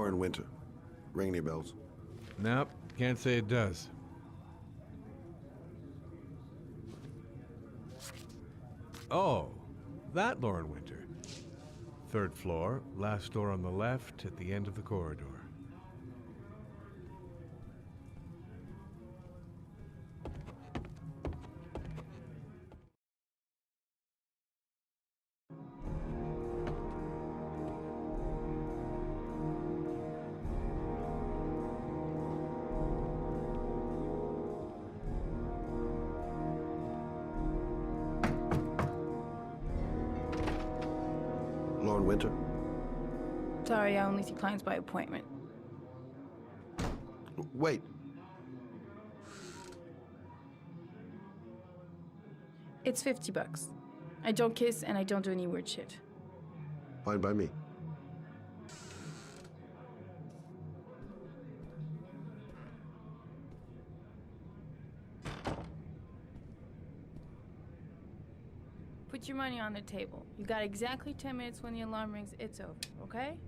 Lauren Winter. Ring any bells? Nope, can't say it does. Oh, that Lauren Winter. 3rd floor, last door on the left at the end of the corridor. Lauren Winter? Sorry, I only see clients by appointment. Wait. It's $50. I don't kiss and I don't do any weird shit. Fine by me. Put your money on the table. You got exactly 10 minutes. When the alarm rings, it's over, okay?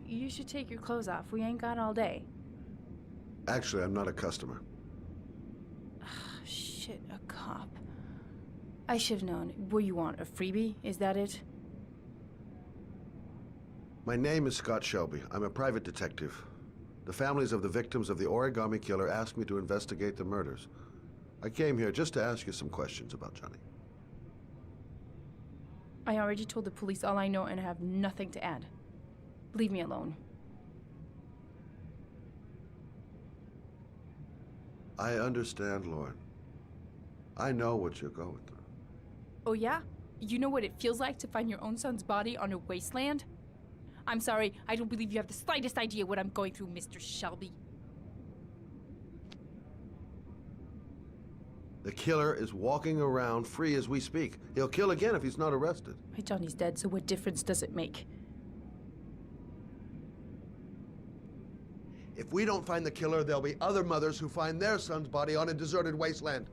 You should take your clothes off. We ain't got all day. Actually, I'm not a customer. Shit, a cop. I should have known. What do you want, a freebie? Is that it? My name is Scott Shelby. I'm a private detective. The families of the victims of the origami killer asked me to investigate the murders. I came here just to ask you some questions about Johnny. I already told the police all I know and I have nothing to add. Leave me alone. I understand, Lauren. I know what you're going through. Oh yeah? You know what it feels like to find your own son's body on a wasteland? I'm sorry, I don't believe you have the slightest idea what I'm going through, Mr. Shelby. The killer is walking around free as we speak. He'll kill again if he's not arrested. My Johnny's dead, so what difference does it make? If we don't find the killer, there'll be other mothers who find their son's body on a deserted wasteland.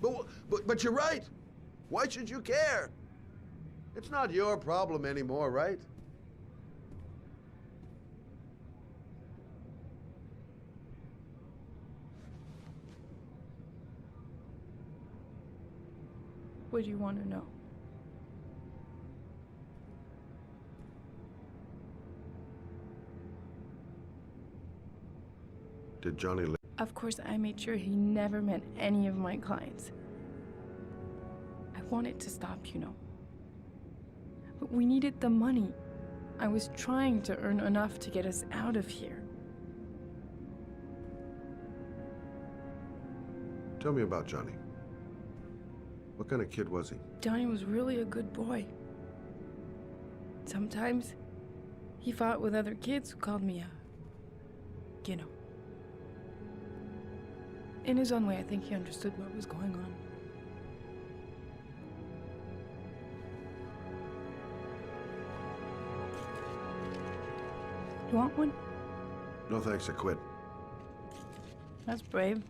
But you're right. Why should you care? It's not your problem anymore, right? What do you want to know? Did Johnny live? Of course, I made sure he never met any of my clients. I wanted to stop, you know. But we needed the money. I was trying to earn enough to get us out of here. Tell me about Johnny. What kind of kid was he? Johnny was really a good boy. Sometimes he fought with other kids who called me you know. In his own way, I think he understood what was going on. You want one? No thanks, I quit. That's brave.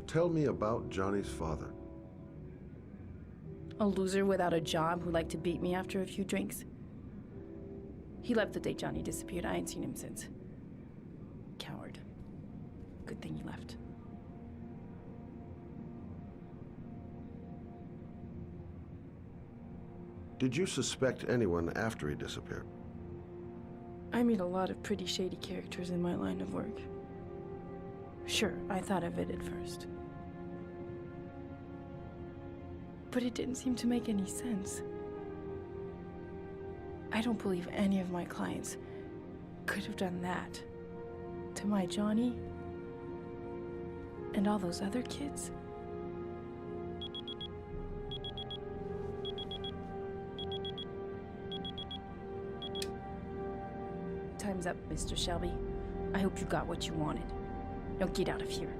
Tell me about Johnny's father. A loser without a job who liked to beat me after a few drinks. He left the day Johnny disappeared. I ain't seen him since. Coward. Good thing he left. Did you suspect anyone after he disappeared? I meet a lot of pretty shady characters in my line of work. Sure, I thought of it at first. But it didn't seem to make any sense. I don't believe any of my clients could have done that to my Johnny and all those other kids. Time's up, Mr. Shelby. I hope you got what you wanted. Now get out of here.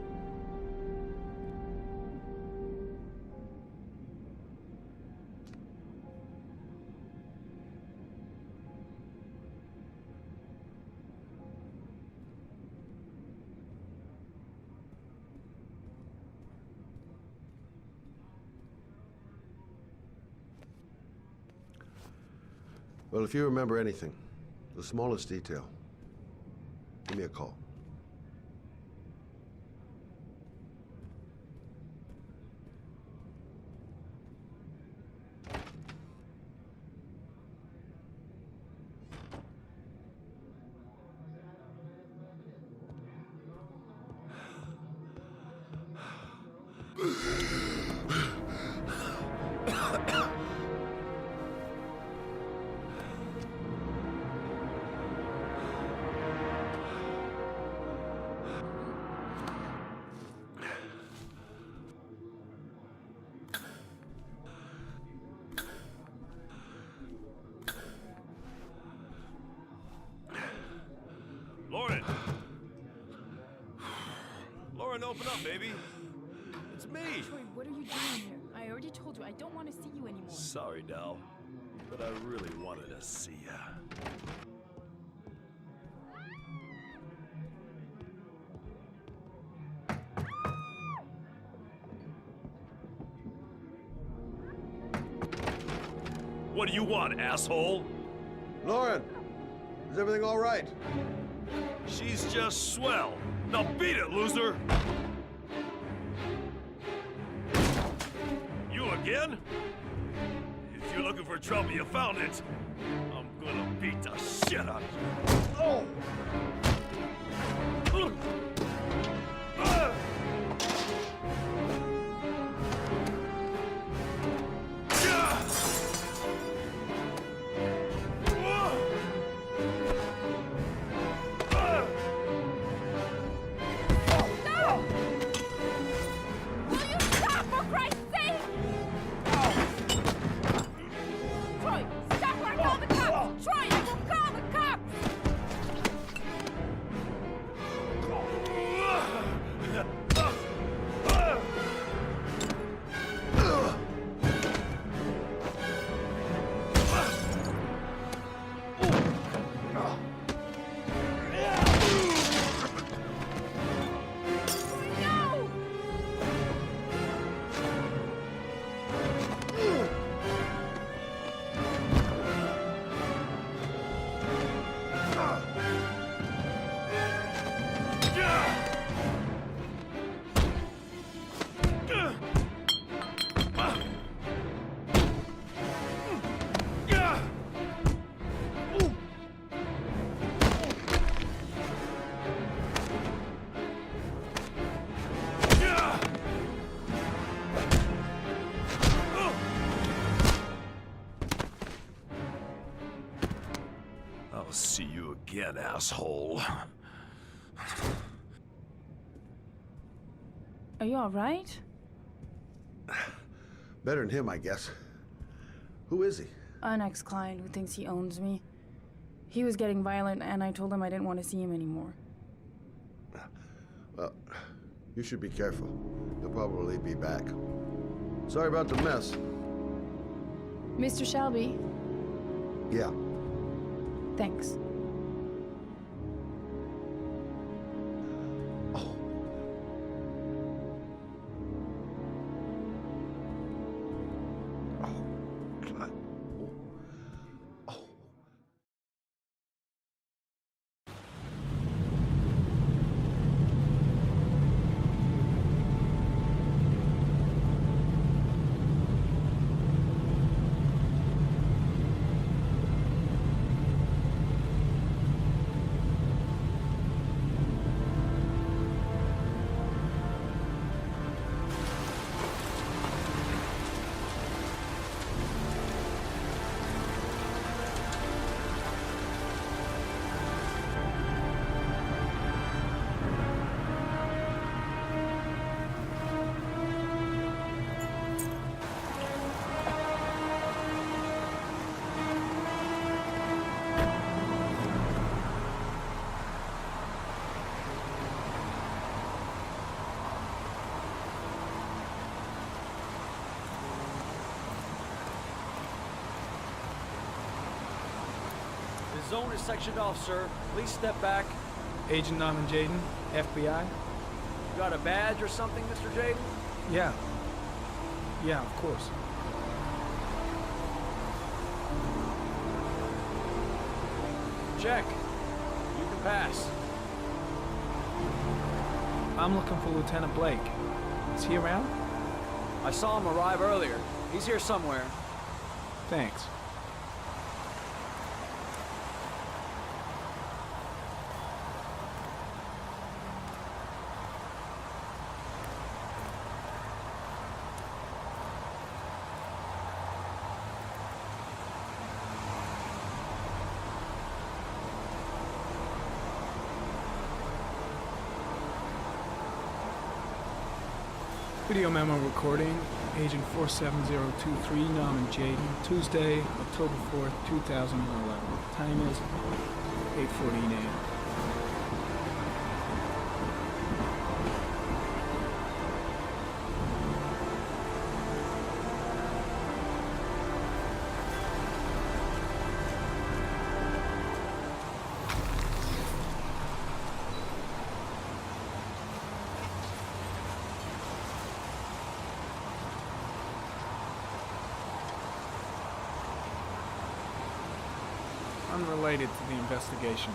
Well, if you remember anything, the smallest detail, give me a call. Lauren! Lauren, open up, baby. It's me. Troy, what are you doing here? I already told you I don't want to see you anymore. Sorry, Dal, but I really wanted to see ya. What do you want, asshole? Lauren, is everything all right? She's just swell. Now beat it, loser! You again? If you're looking for trouble, you found it. I'm gonna beat the shit out of you. Oh! I'll see you again, asshole. Are you all right? Better than him, I guess. Who is he? An ex-client who thinks he owns me. He was getting violent, and I told him I didn't want to see him anymore. Well, you should be careful. He'll probably be back. Sorry about the mess. Mr. Shelby, Yeah. thanks. Oh. Oh, God. Oh. The zone is sectioned off, sir. Please step back. Agent Norman Jaden, FBI? You got a badge or something, Mr. Jaden? Yeah. Yeah, of course. Check. You can pass. I'm looking for Lieutenant Blake. Is he around? I saw him arrive earlier. He's here somewhere. Thanks. Video memo recording, Agent 47023, Norman Jaden, Tuesday, October 4th, 2011. Time is 8:14 a.m. Unrelated to the investigation.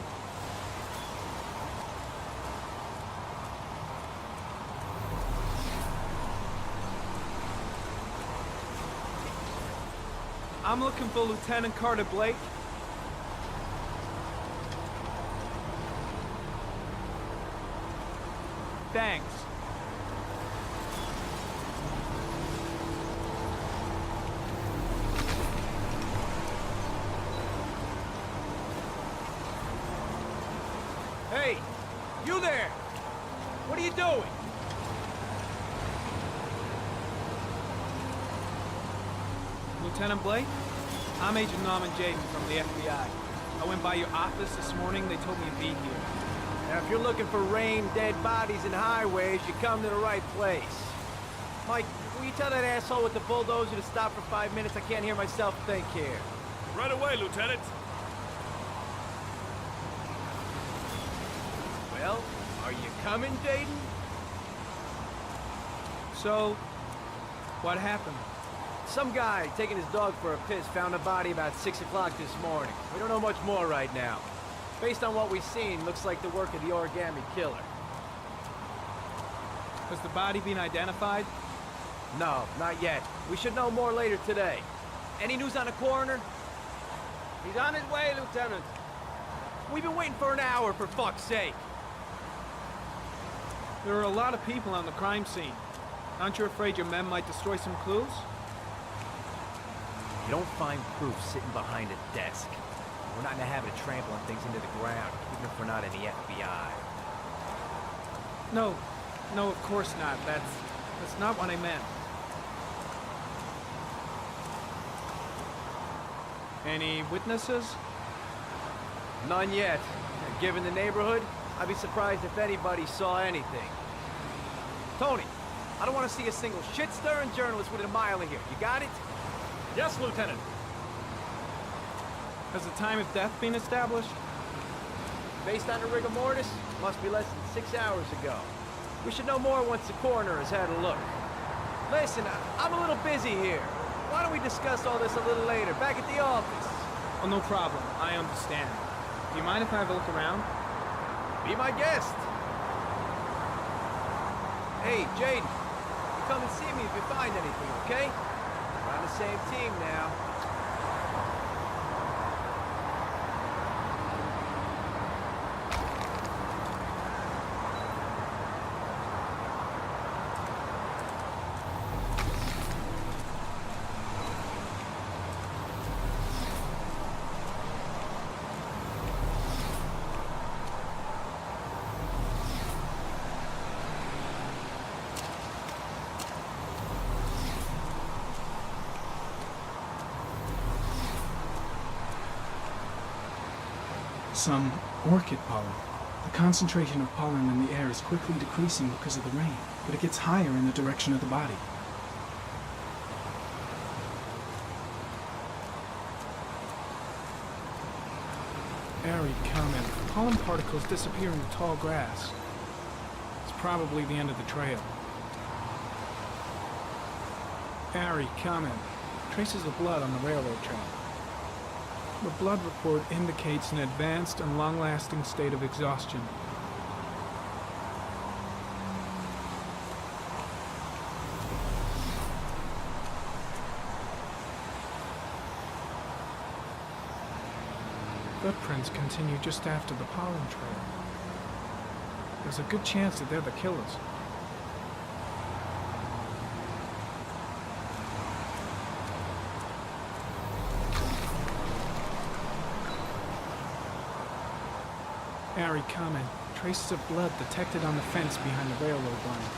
I'm looking for Lieutenant Carter Blake. Thanks. Hey, you there! What are you doing? Lieutenant Blake? I'm Agent Norman Jaden from the FBI. I went by your office this morning. They told me to be here. Now, if you're looking for rain, dead bodies, and highways, you come to the right place. Mike, will you tell that asshole with the bulldozer to stop for 5 minutes? I can't hear myself think here. Right away, Lieutenant. Well, are you coming, Jaden? So, what happened? Some guy taking his dog for a piss found a body about 6 o'clock this morning. We don't know much more right now. Based on what we've seen, looks like the work of the origami killer. Has the body been identified? No, not yet. We should know more later today. Any news on the coroner? He's on his way, Lieutenant. We've been waiting for an hour, for fuck's sake. There are a lot of people on the crime scene. Aren't you afraid your men might destroy some clues? You don't find proof sitting behind a desk. We're not in the habit of trampling things into the ground, even if we're not in the FBI. No, of course not. That's not what I meant. Any witnesses? None yet. Given the neighborhood, I'd be surprised if anybody saw anything. Tony, I don't want to see a single shit-stirring journalist within a mile of here. You got it? Yes, Lieutenant. Has the time of death been established? Based on the rigor mortis, must be less than 6 hours ago. We should know more once the coroner has had a look. Listen, I'm a little busy here. Why don't we discuss all this a little later, back at the office? Oh, no problem. I understand. Do you mind if I have a look around? Be my guest. Hey, Jaden, come and see me if you find anything, okay? We're on the same team now. Some orchid pollen. The concentration of pollen in the air is quickly decreasing because of the rain, but it gets higher in the direction of the body. Airy comment. Pollen particles disappear into tall grass. It's probably the end of the trail. Airy comment. Traces of blood on the railroad track. The blood report indicates an advanced and long-lasting state of exhaustion. Footprints continue just after the pollen trail. There's a good chance that they're the killers. Harry, comment. Traces of blood detected on the fence behind the railroad line.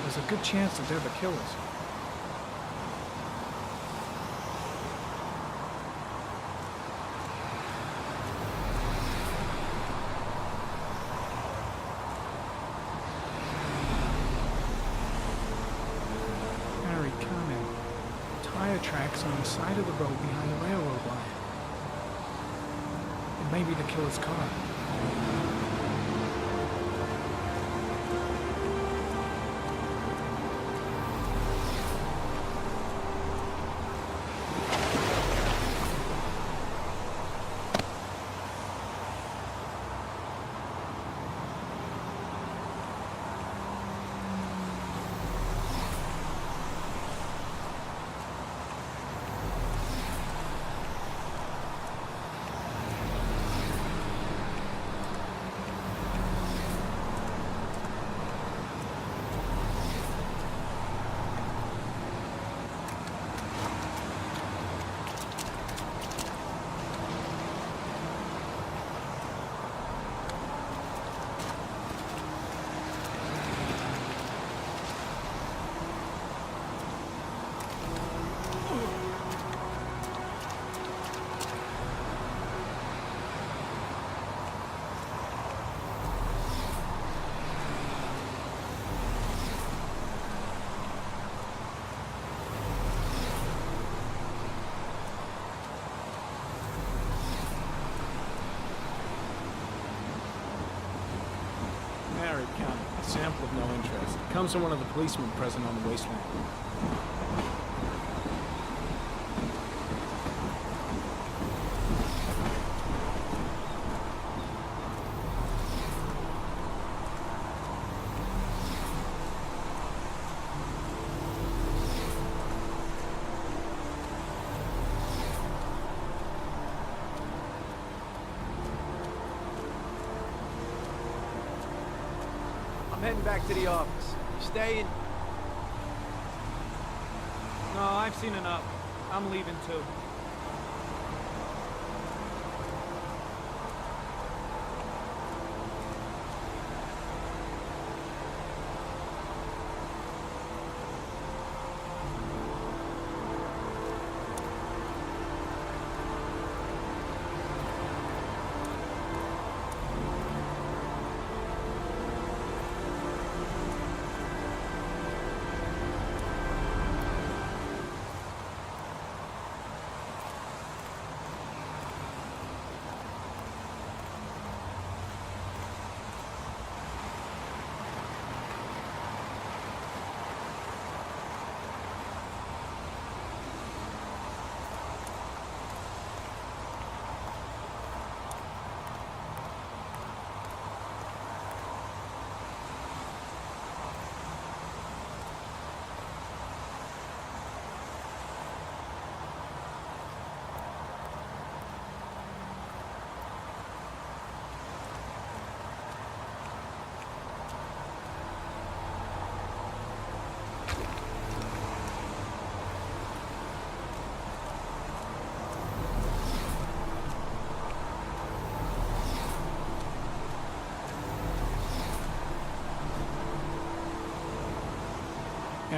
There's a good chance that they're the killers. Harry, comment. Tire tracks on the side of the road behind the railroad line. It may be the killer's car. Harry, comment. A sample of no interest. It comes from one of the policemen present on the wasteland. I'm heading back to the office. You staying? No, I've seen enough. I'm leaving too.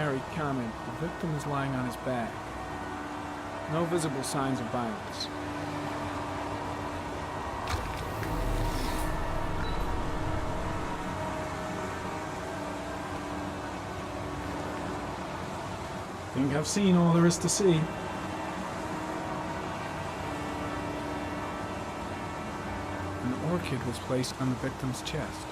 unmarried comment, the victim is lying on his back. No visible signs of violence. Think I've seen all there is to see. An orchid was placed on the victim's chest.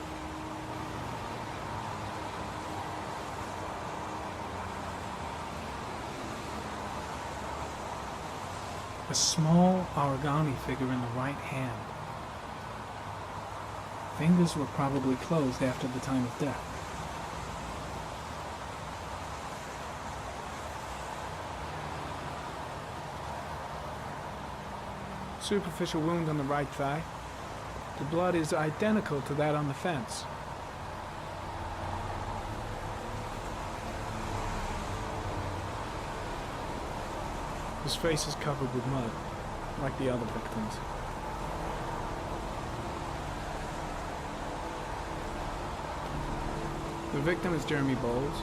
A small origami figure in the right hand. Fingers were probably closed after the time of death. Superficial wound on the right thigh. The blood is identical to that on the fence. His face is covered with mud, like the other victims. The victim is Jeremy Bowles,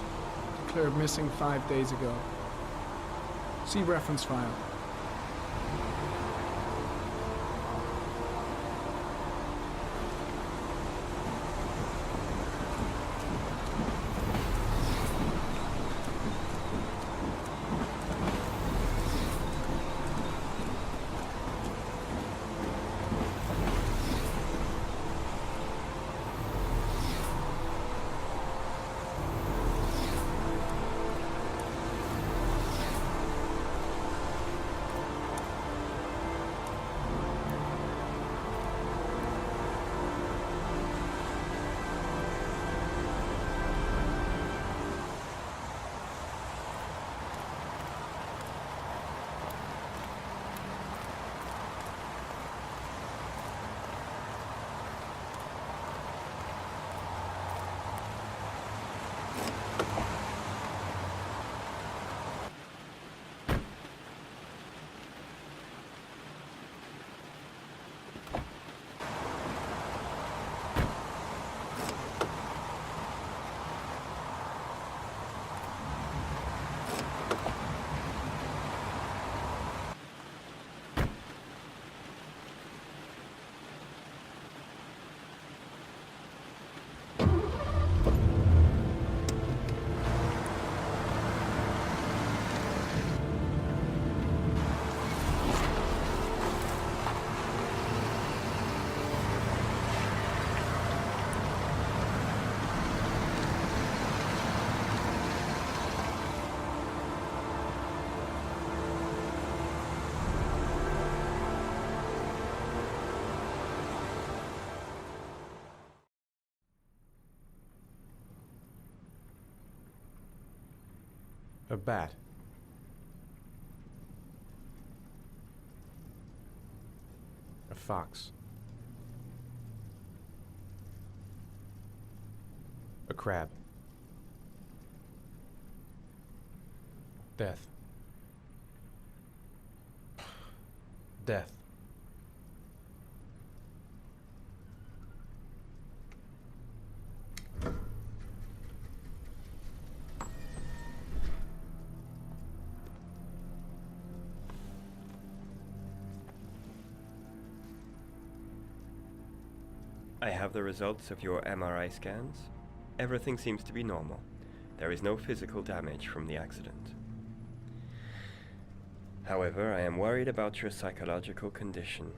declared missing 5 days ago. See reference file. A bat. A fox. A crab. Death. Death. I have the results of your MRI scans. Everything seems to be normal. There is no physical damage from the accident. However, I am worried about your psychological condition.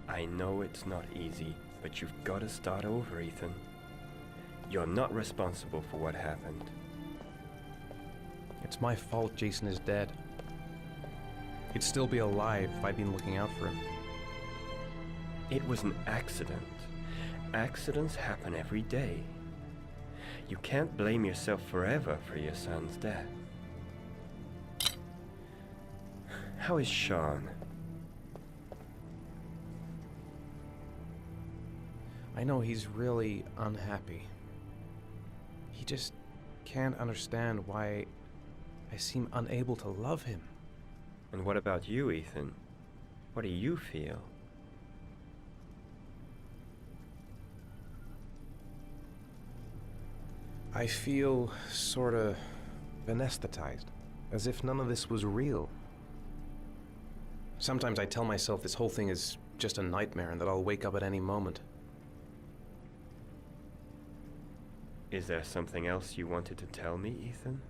I know it's not easy, but you've got to start over, Ethan. You're not responsible for what happened. It's my fault Jason is dead. He'd still be alive if I'd been looking out for him. It was an accident. Accidents happen every day. You can't blame yourself forever for your son's death. How is Sean? I know he's really unhappy. He just can't understand why I seem unable to love him. And what about you, Ethan? What do you feel? I feel sorta anesthetized, as if none of this was real. Sometimes I tell myself this whole thing is just a nightmare and that I'll wake up at any moment. Is there something else you wanted to tell me, Ethan?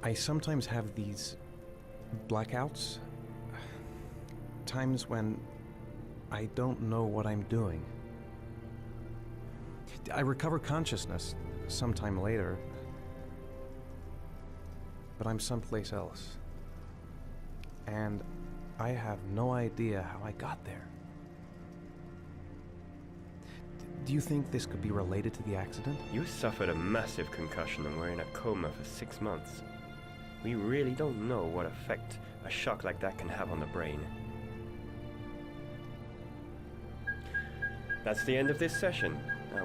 I sometimes have these blackouts. Times when I don't know what I'm doing. I recover consciousness sometime later, but I'm someplace else. And I have no idea how I got there. Do you think this could be related to the accident? You suffered a massive concussion and were in a coma for 6 months. We really don't know what effect a shock like that can have on the brain. That's the end of this session.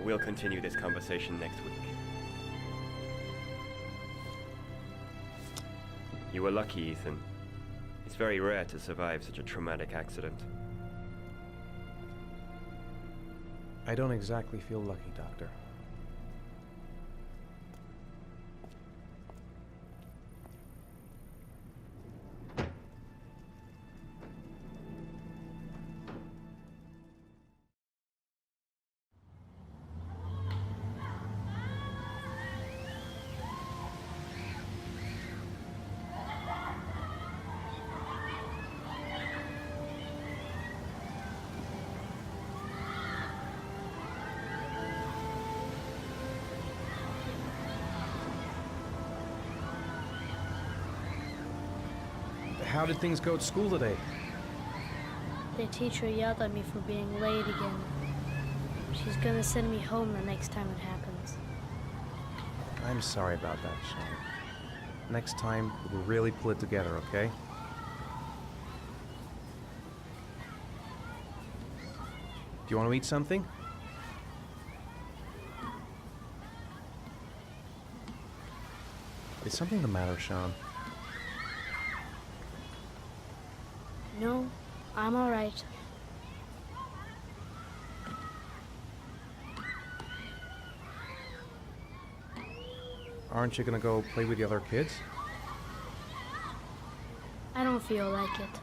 We'll continue this conversation next week. You were lucky, Ethan. It's very rare to survive such a traumatic accident. I don't exactly feel lucky, Doctor. How did things go at school today? The teacher yelled at me for being late again. She's gonna send me home the next time it happens. I'm sorry about that, Sean. Next time, we'll really pull it together, okay? Do you want to eat something? Is something the matter, Sean? No, I'm all right. Aren't you gonna go play with the other kids? I don't feel like it.